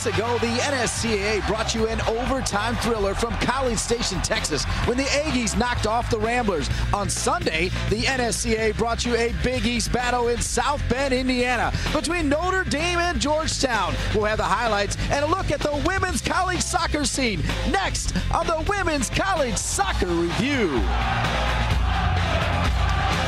weeks ago, the NSCAA brought you an overtime thriller from College Station, Texas, when the Aggies knocked off the Ramblers. On Sunday, the NSCAA brought you a Big East battle in South Bend, Indiana, between Notre Dame and Georgetown. We'll have the highlights and a look at the women's college soccer scene next on the Women's College Soccer Review.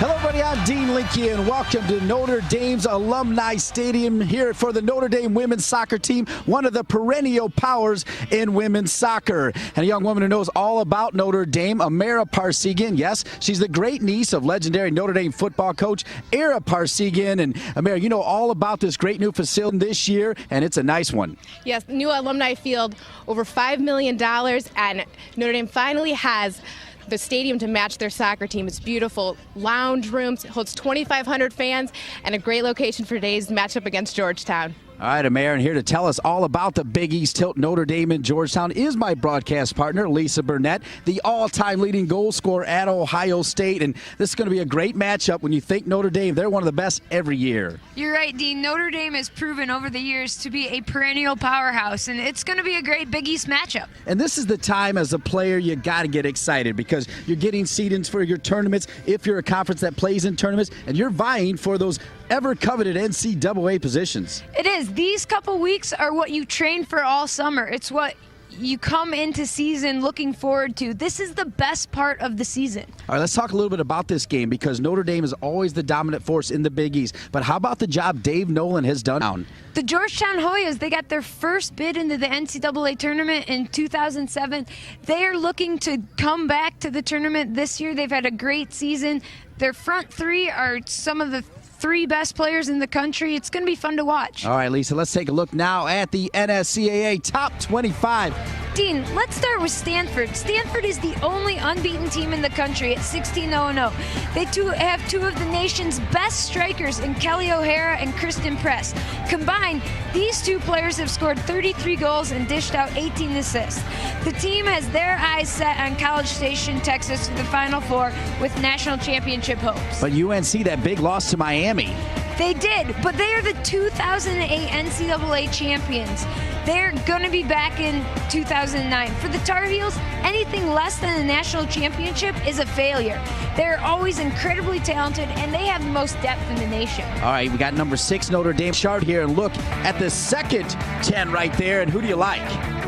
Hello, everybody. I'm Dean Linke, and welcome to Notre Dame's Alumni Stadium here for the Notre Dame women's soccer team, one of the perennial powers in women's soccer. And a young woman who knows all about Notre Dame, Amara Parsegian. Yes, she's the great niece of legendary Notre Dame football coach Ara Parsegian. And Amara, you know all about this great new facility this year, and it's a nice one. Yes, new alumni field, over $5 million, and Notre Dame finally has the stadium to match their soccer team. It's beautiful. Lounge rooms, holds 2,500 fans, and a great location for today's matchup against Georgetown. All right, Amara, and here to tell us all about the Big East tilt Notre Dame and Georgetown is my broadcast partner, Lisa Burnett, the all-time leading goal scorer at Ohio State. And this is going to be a great matchup when you think Notre Dame. They're one of the best every year. You're right, Dean. Notre Dame has proven over the years to be a perennial powerhouse, and it's going to be a great Big East matchup. And this is the time as a player you got to get excited because you're getting seedings for your tournaments if you're a conference that plays in tournaments, and you're vying for those ever-coveted NCAA positions. It is. These couple weeks are what you train for all summer. It's what you come into season looking forward to. This is the best part of the season. All right, let's talk a little bit about this game because Notre Dame is always the dominant force in the Big East. But how about the job Dave Nolan has done? The Georgetown Hoyas, they got their first bid into the NCAA tournament in 2007. They are looking to come back to the tournament this year. They've had a great season. Their front three are some of the three best players in the country. It's going to be fun to watch. All right, Lisa, let's take a look now at the NSCAA Top 25. Dean, let's start with Stanford. Stanford is the only unbeaten team in the country at 16-0-0. They have two of the nation's best strikers in Kelly O'Hara and Kristen Press. Combined, these two players have scored 33 goals and dished out 18 assists. The team has their eyes set on College Station, Texas for the Final Four with national championship hopes. But UNC, that big loss to Miami. They did, but they are the 2008 NCAA champions. They're going to be back in 2009. For the Tar Heels, anything less than a national championship is a failure. They're always incredibly talented, and they have the most depth in the nation. All right, we got number 6 Notre Dame chart here, and look at the second 10 right there, and who do you like?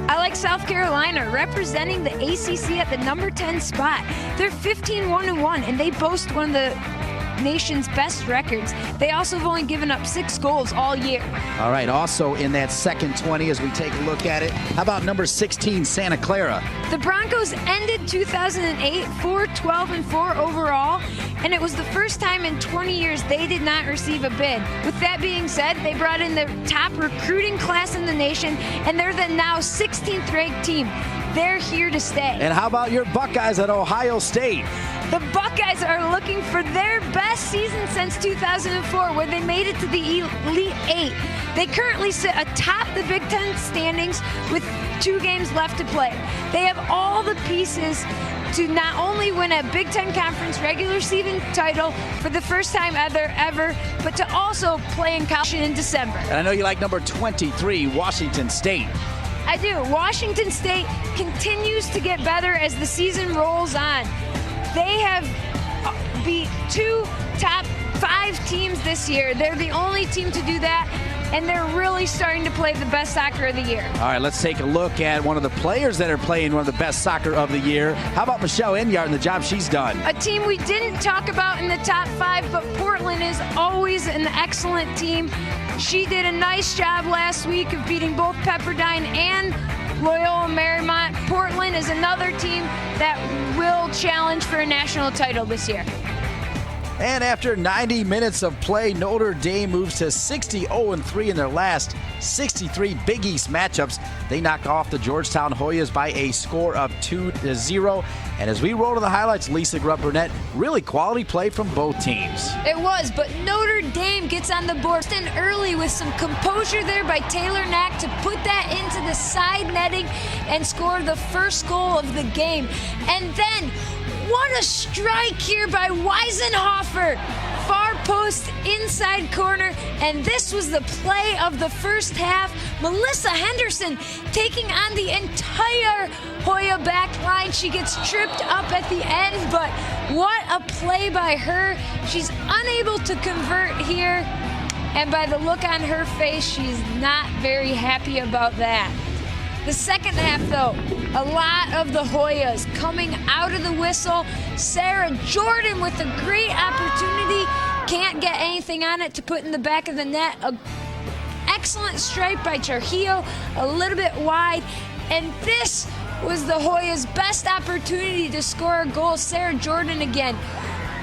I like South Carolina, representing the ACC at the number 10 spot. They're 15-1-1, and they boast one of the nation's best records. They also have only given up 6 goals all year. All right, also in that second 20 as we take a look at it, how about number 16, Santa Clara? The Broncos ended 2008 4-12-4 overall, and it was the first time in 20 years they did not receive a bid. With that being said, they brought in the top recruiting class in the nation, and they're the now 16th ranked team. They're here to stay. And how about your Buckeyes at Ohio State? The Buckeyes are looking for their best season since 2004, where they made it to the Elite Eight. They currently sit atop the Big Ten standings with 2 games left to play. They have all the pieces to not only win a Big Ten Conference regular season title for the first time ever, but to also play in college in December. And I know you like number 23, Washington State. I do. Washington State continues to get better as the season rolls on. They have beat 2 top 5 teams this year. They're the only team to do that, and they're really starting to play the best soccer of the year. All right, let's take a look at one of the players that are playing one of the best soccer of the year. How about Michelle Enyart and the job she's done? A team we didn't talk about in the top 5, but Portland is always an excellent team. She did a nice job last week of beating both Pepperdine and Loyola Marymount. Portland is another team that will challenge for a national title this year. And after 90 minutes of play, Notre Dame moves to 60-0-3 in their last 63 Big East matchups. They knocked off the Georgetown Hoyas by a score of 2-0. And as we roll to the highlights, Lisa Burnett, really quality play from both teams. It was, but Notre Dame gets on the board and early with some composure there by Taylor Knack to put that into the side netting and score the first goal of the game. And then, what a strike here by Weisenhofer. Far post, inside corner, and this was the play of the first half. Melissa Henderson taking on the entire Hoya back line. She gets tripped up at the end, but what a play by her. She's unable to convert here, and by the look on her face, she's not very happy about that. The second half, though, a lot of the Hoyas coming out of the whistle. Sarah Jordan with a great opportunity. Can't get anything on it to put in the back of the net. An excellent strike by Trujillo, a little bit wide. And this was the Hoyas' best opportunity to score a goal. Sarah Jordan again.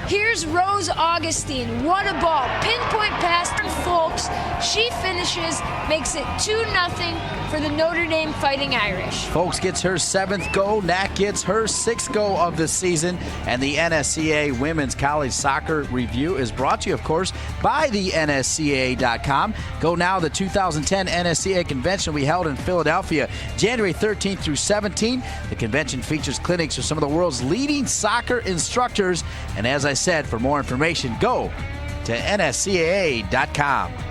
Here's Rose Augustine. What a ball. Pinpoint pass to Folks. She finishes, makes it 2-0 for the Notre Dame Fighting Irish. Folks gets her 7th goal. Nat gets her 6th goal of the season. And the NSCAA Women's College Soccer Review is brought to you, of course, by the NSCAA.com. Go now. The 2010 NSCAA Convention we held in Philadelphia, January 13th through 17th. The convention features clinics with some of the world's leading soccer instructors. And as I said, for more information, go to NSCAA.com.